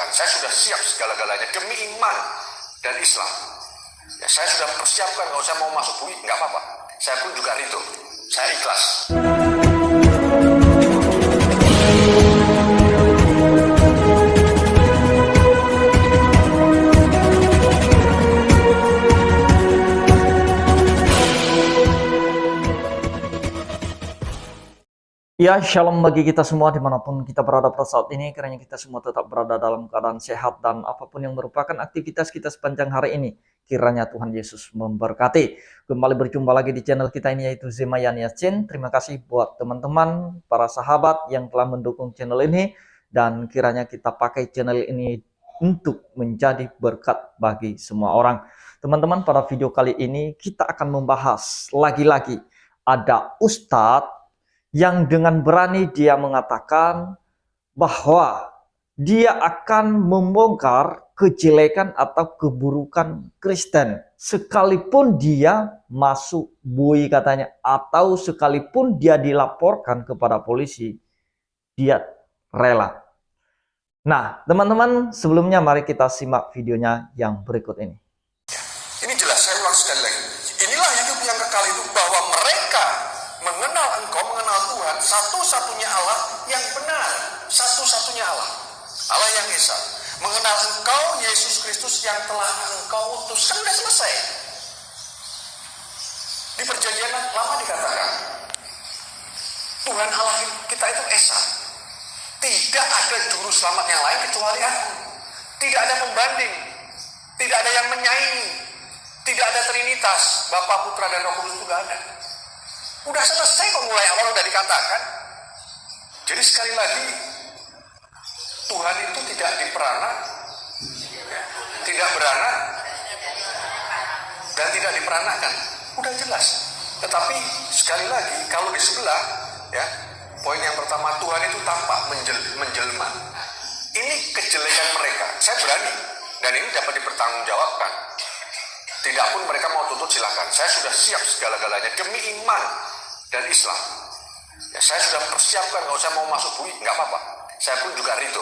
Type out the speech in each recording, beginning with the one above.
silakan. Saya sudah siap segala-galanya demi iman dan Islam. Ya, saya sudah persiapkan, kalau saya mau masuk bui, nggak apa-apa. Saya pun juga ridho, saya ikhlas. Ya, shalom bagi kita semua dimanapun kita berada pada saat ini. Kiranya kita semua tetap berada dalam keadaan sehat dan apapun yang merupakan aktivitas kita sepanjang hari ini. Kiranya Tuhan Yesus memberkati. Kembali berjumpa lagi di channel kita ini, yaitu Zemayan Yasin. Terima kasih buat teman-teman, para sahabat yang telah mendukung channel ini. Dan kiranya kita pakai channel ini untuk menjadi berkat bagi semua orang. Teman-teman, pada video kali ini kita akan membahas lagi-lagi ada ustadz yang dengan berani dia mengatakan bahwa dia akan membongkar kejelekan atau keburukan Kristen sekalipun dia masuk bui katanya, atau sekalipun dia dilaporkan kepada polisi, dia rela. Nah, teman-teman, sebelumnya mari kita simak videonya yang berikut ini. Ini jelas, saya ulang sekali lagi. Inilah hidup yang kekal itu, bahwa mereka mengenal engkau, mengenal Tuhan, satu-satunya Allah yang benar, satu-satunya Allah, Allah yang Esa. Mengenal engkau, Yesus Kristus yang telah engkau utus. Kan sudah selesai. Di perjanjian lama dikatakan, Tuhan Allah kita itu Esa. Tidak ada juru selamat yang lain kecuali aku. Tidak ada pembanding. Tidak ada yang menyaingi. Tidak ada Trinitas, Bapa, Putra, dan Roh Kudus, juga ada. Udah selesai kok, mulai awal udah dikatakan. Jadi sekali lagi, Tuhan itu tidak diperanak, tidak beranak, dan tidak diperanakan. Udah jelas. Tetapi sekali lagi, kalau di sebelah, ya, poin yang pertama, Tuhan itu tampak menjelma. Ini kejelekan mereka. Saya berani, dan ini dapat dipertanggungjawabkan. Tidak pun mereka mau tuntut, silakan. Saya sudah siap segala-galanya demi iman dan Islam. Ya, saya sudah persiapkan, kalau saya mau masuk bui, nggak apa-apa. Saya pun juga ridho,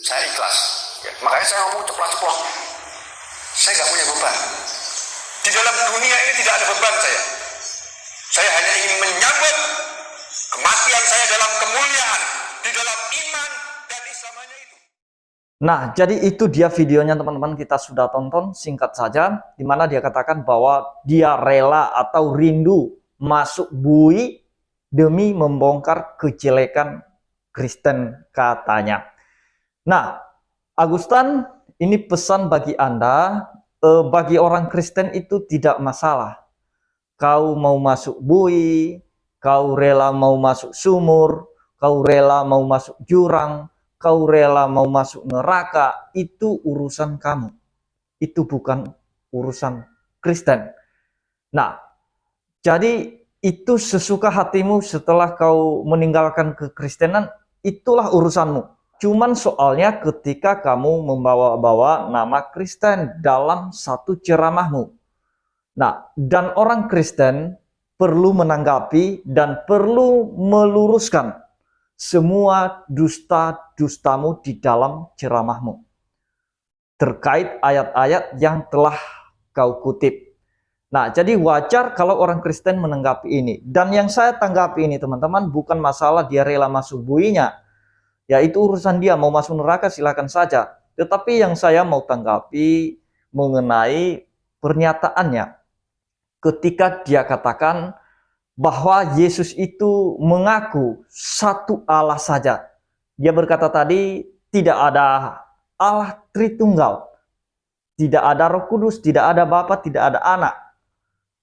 saya ikhlas. Ya, makanya saya ngomong ceplas-ceplos. Saya nggak punya beban. Di dalam dunia ini tidak ada beban saya. Saya hanya ingin menyambut kematian saya dalam kemuliaan, di dalam iman dan Islam, hanya itu. Nah, jadi itu dia videonya teman-teman, kita sudah tonton, singkat saja, di mana dia katakan bahwa dia rela atau rindu masuk bui demi membongkar kejelekan Kristen katanya. Nah, Agustan, ini pesan bagi Anda, bagi orang Kristen itu tidak masalah. Kau mau masuk bui, kau rela mau masuk sumur, kau rela mau masuk jurang, kau rela mau masuk neraka, itu urusan kamu. Itu bukan urusan Kristen. Nah, jadi itu sesuka hatimu setelah kau meninggalkan kekristenan, itulah urusanmu. Cuman soalnya ketika kamu membawa-bawa nama Kristen dalam satu ceramahmu. Nah, dan orang Kristen perlu menanggapi dan perlu meluruskan semua dusta-dustamu di dalam ceramahmu terkait ayat-ayat yang telah kau kutip. Nah, jadi wajar kalau orang Kristen menanggapi ini. Dan yang saya tanggapi ini teman-teman, bukan masalah dia rela masuk buinya. Ya, itu urusan dia, mau masuk neraka silakan saja. Tetapi yang saya mau tanggapi mengenai pernyataannya, ketika dia katakan bahwa Yesus itu mengaku satu Allah saja. Dia berkata tadi, tidak ada Allah Tritunggal, tidak ada Roh Kudus, tidak ada Bapa, tidak ada Anak.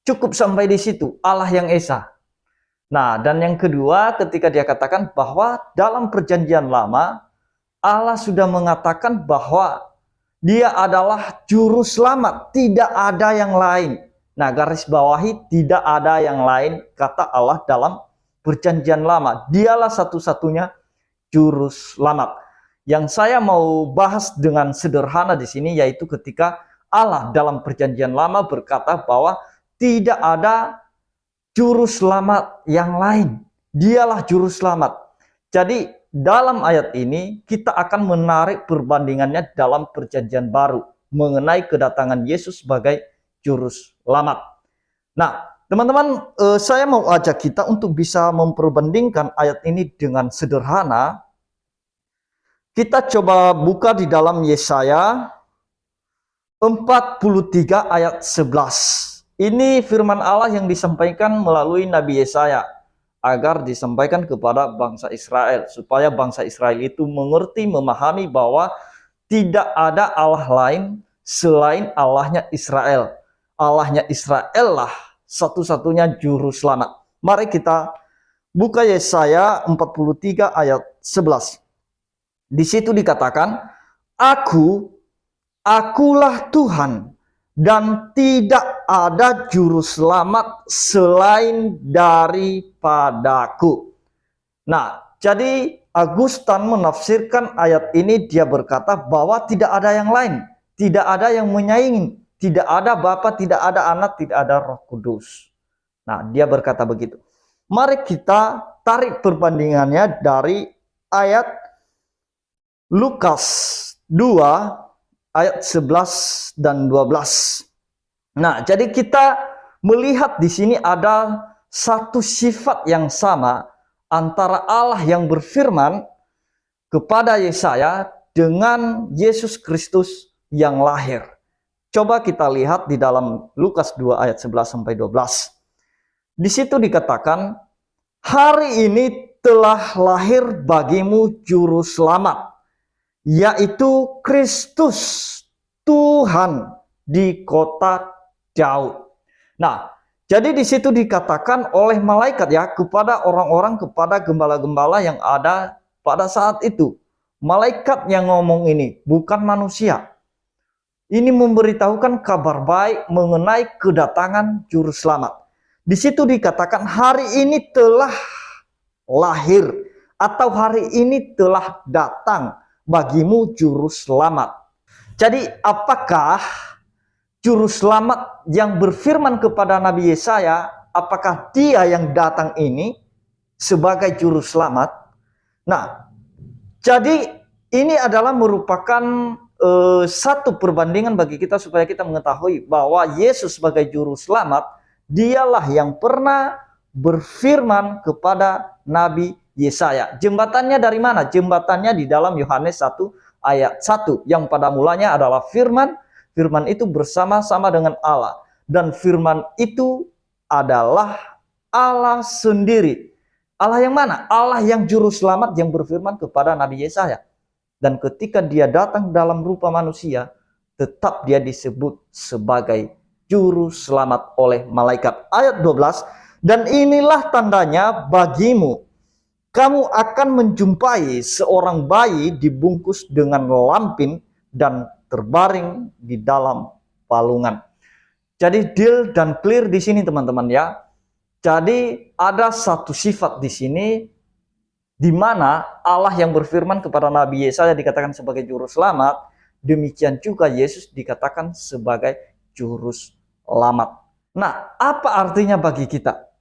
Cukup sampai di situ, Allah yang Esa. Nah, dan yang kedua, ketika dia katakan bahwa dalam perjanjian lama, Allah sudah mengatakan bahwa dia adalah juru selamat, tidak ada yang lain. Nah, garis bawahi, tidak ada yang lain, kata Allah dalam perjanjian lama. Dialah satu-satunya juru selamat. Yang saya mau bahas dengan sederhana di sini, yaitu ketika Allah dalam perjanjian lama berkata bahwa tidak ada juru selamat yang lain. Dialah juru selamat. Jadi dalam ayat ini kita akan menarik perbandingannya dalam perjanjian baru mengenai kedatangan Yesus sebagai juru selamat. Nah, teman-teman, saya mau ajak kita untuk bisa memperbandingkan ayat ini dengan sederhana. Kita coba buka di dalam Yesaya 43 ayat 11. Ini firman Allah yang disampaikan melalui Nabi Yesaya agar disampaikan kepada bangsa Israel, supaya bangsa Israel itu mengerti, memahami bahwa tidak ada Allah lain selain Allahnya Israel. Allahnya Israel lah satu-satunya juru selamat. Mari kita buka Yesaya 43 ayat 11. Di situ dikatakan, Akulah Tuhan, dan tidak ada juru selamat selain daripadaku. Nah, jadi Augustan menafsirkan ayat ini, dia berkata bahwa tidak ada yang lain, tidak ada yang menyaingi, tidak ada Bapa, tidak ada Anak, tidak ada Roh Kudus. Nah, dia berkata begitu. Mari kita tarik perbandingannya dari ayat Lukas 2 ayat 11 dan 12. Nah, jadi kita melihat di sini ada satu sifat yang sama antara Allah yang berfirman kepada Yesaya dengan Yesus Kristus yang lahir. Coba kita lihat di dalam Lukas 2 ayat 11 sampai 12. Di situ dikatakan, hari ini telah lahir bagimu juru selamat, yaitu Kristus Tuhan di kota Daud. Nah, jadi di situ dikatakan oleh malaikat ya kepada orang-orang, kepada gembala-gembala yang ada pada saat itu. Malaikat yang ngomong ini, bukan manusia. Ini memberitahukan kabar baik mengenai kedatangan juru selamat. Di situ dikatakan hari ini telah lahir atau hari ini telah datang bagimu juru selamat. Jadi apakah juru selamat yang berfirman kepada Nabi Yesaya, apakah dia yang datang ini sebagai juru selamat? Nah, jadi ini adalah merupakan satu perbandingan bagi kita supaya kita mengetahui bahwa Yesus sebagai juru selamat, dialah yang pernah berfirman kepada Nabi Yesaya. Jembatannya dari mana? Jembatannya di dalam Yohanes 1 ayat 1. Yang pada mulanya adalah firman. Firman itu bersama-sama dengan Allah. Dan firman itu adalah Allah sendiri. Allah yang mana? Allah yang juru selamat yang berfirman kepada Nabi Yesaya. Dan ketika dia datang dalam rupa manusia, tetap dia disebut sebagai juru selamat oleh malaikat. Ayat 12. Dan inilah tandanya bagimu. Kamu akan menjumpai seorang bayi dibungkus dengan lampin dan terbaring di dalam palungan. Jadi deal dan clear di sini teman-teman ya. Jadi ada satu sifat di sini di mana Allah yang berfirman kepada Nabi Yesaya dikatakan sebagai juru selamat, demikian juga Yesus dikatakan sebagai juru selamat. Nah, apa artinya bagi kita?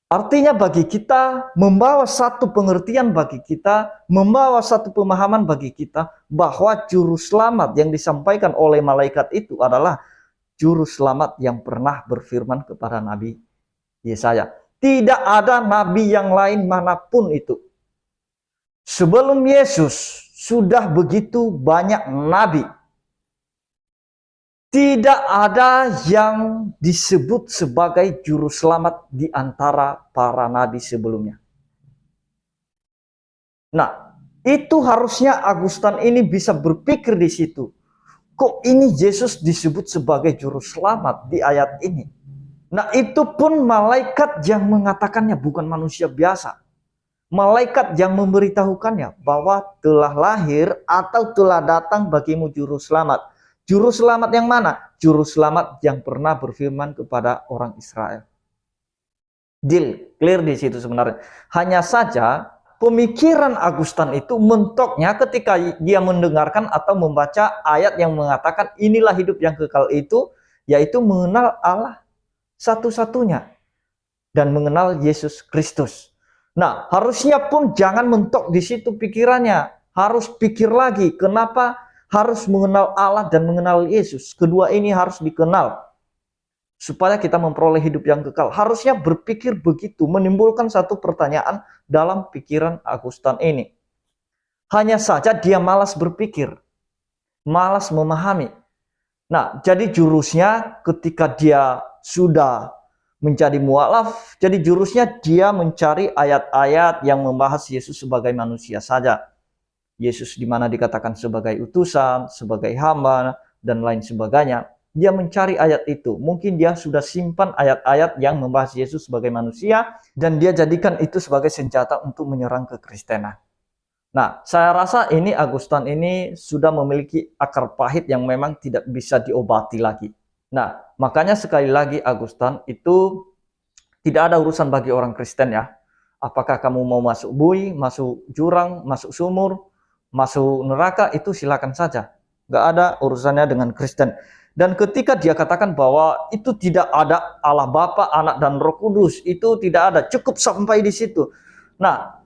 Artinya bagi kita membawa satu pengertian bagi kita, membawa satu pemahaman bagi kita bahwa juru selamat yang disampaikan oleh malaikat itu adalah juru selamat yang pernah berfirman kepada Nabi Yesaya. Tidak ada nabi yang lain manapun itu. Sebelum Yesus sudah begitu banyak nabi. Tidak ada yang disebut sebagai juru selamat di antara para nabi sebelumnya. Nah, itu harusnya Augustan ini bisa berpikir di situ. Kok ini Yesus disebut sebagai juru selamat di ayat ini? Nah, itu pun malaikat yang mengatakannya, bukan manusia biasa. Malaikat yang memberitahukannya bahwa telah lahir atau telah datang bagimu juru selamat. Juru selamat yang mana? Juru selamat yang pernah berfirman kepada orang Israel. Deal, clear di situ sebenarnya. Hanya saja pemikiran Augustan itu mentoknya ketika dia mendengarkan atau membaca ayat yang mengatakan inilah hidup yang kekal itu, yaitu mengenal Allah satu-satunya dan mengenal Yesus Kristus. Nah, harusnya pun jangan mentok di situ pikirannya. Harus pikir lagi, kenapa harus mengenal Allah dan mengenal Yesus. Kedua ini harus dikenal supaya kita memperoleh hidup yang kekal. Harusnya berpikir begitu, menimbulkan satu pertanyaan dalam pikiran Agustan ini. Hanya saja dia malas berpikir, malas memahami. Nah, jadi jurusnya ketika dia sudah menjadi mualaf, jadi jurusnya dia mencari ayat-ayat yang membahas Yesus sebagai manusia saja. Yesus di mana dikatakan sebagai utusan, sebagai hamba, dan lain sebagainya. Dia mencari ayat itu. Mungkin dia sudah simpan ayat-ayat yang membahas Yesus sebagai manusia, dan dia jadikan itu sebagai senjata untuk menyerang kekristenan. Nah, saya rasa ini Agustan ini sudah memiliki akar pahit yang memang tidak bisa diobati lagi. Nah, makanya sekali lagi Agustan itu tidak ada urusan bagi orang Kristen ya. Apakah kamu mau masuk bui, masuk jurang, masuk sumur, masuk neraka, itu silakan saja. Nggak ada urusannya dengan Kristen. Dan ketika dia katakan bahwa itu tidak ada Allah Bapa, Anak, dan Roh Kudus, itu tidak ada, cukup sampai di situ. Nah,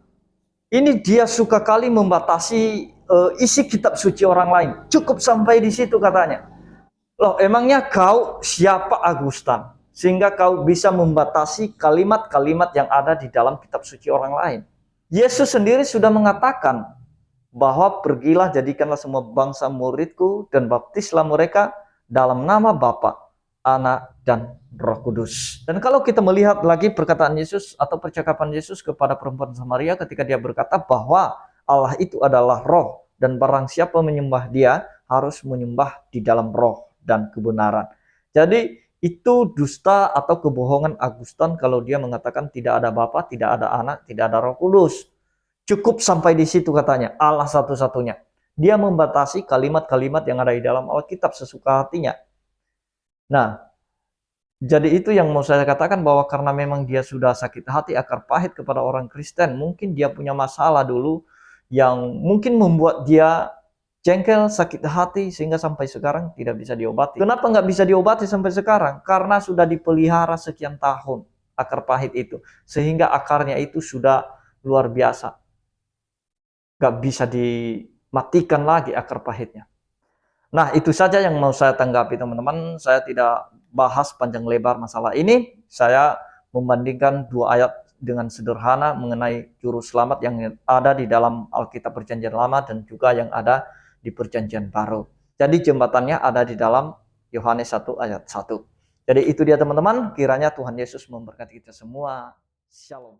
ini dia suka kali membatasi isi kitab suci orang lain. Cukup sampai di situ katanya. Loh, emangnya kau siapa Agustan? Sehingga kau bisa membatasi kalimat-kalimat yang ada di dalam kitab suci orang lain. Yesus sendiri sudah mengatakan bahwa pergilah jadikanlah semua bangsa muridku dan baptislah mereka dalam nama Bapa, Anak, dan Roh Kudus. Dan kalau kita melihat lagi perkataan Yesus atau percakapan Yesus kepada perempuan Samaria ketika dia berkata bahwa Allah itu adalah roh dan barang siapa menyembah dia harus menyembah di dalam roh dan kebenaran. Jadi itu dusta atau kebohongan Agustan kalau dia mengatakan tidak ada Bapa, tidak ada Anak, tidak ada Roh Kudus. Cukup sampai di situ katanya, Allah satu-satunya. Dia membatasi kalimat-kalimat yang ada di dalam Alkitab sesuka hatinya. Nah, jadi itu yang mau saya katakan bahwa karena memang dia sudah sakit hati, akar pahit kepada orang Kristen, mungkin dia punya masalah dulu yang mungkin membuat dia jengkel, sakit hati, sehingga sampai sekarang tidak bisa diobati. Kenapa nggak bisa diobati sampai sekarang? Karena sudah dipelihara sekian tahun akar pahit itu, sehingga akarnya itu sudah luar biasa. Nggak bisa dimatikan lagi akar pahitnya. Nah, itu saja yang mau saya tanggapi teman-teman. Saya tidak bahas panjang lebar masalah ini. Saya membandingkan dua ayat dengan sederhana mengenai juru selamat yang ada di dalam Alkitab Perjanjian Lama dan juga yang ada di Perjanjian Baru. Jadi jembatannya ada di dalam Yohanes 1 ayat 1. Jadi itu dia teman-teman. Kiranya Tuhan Yesus memberkati kita semua. Shalom.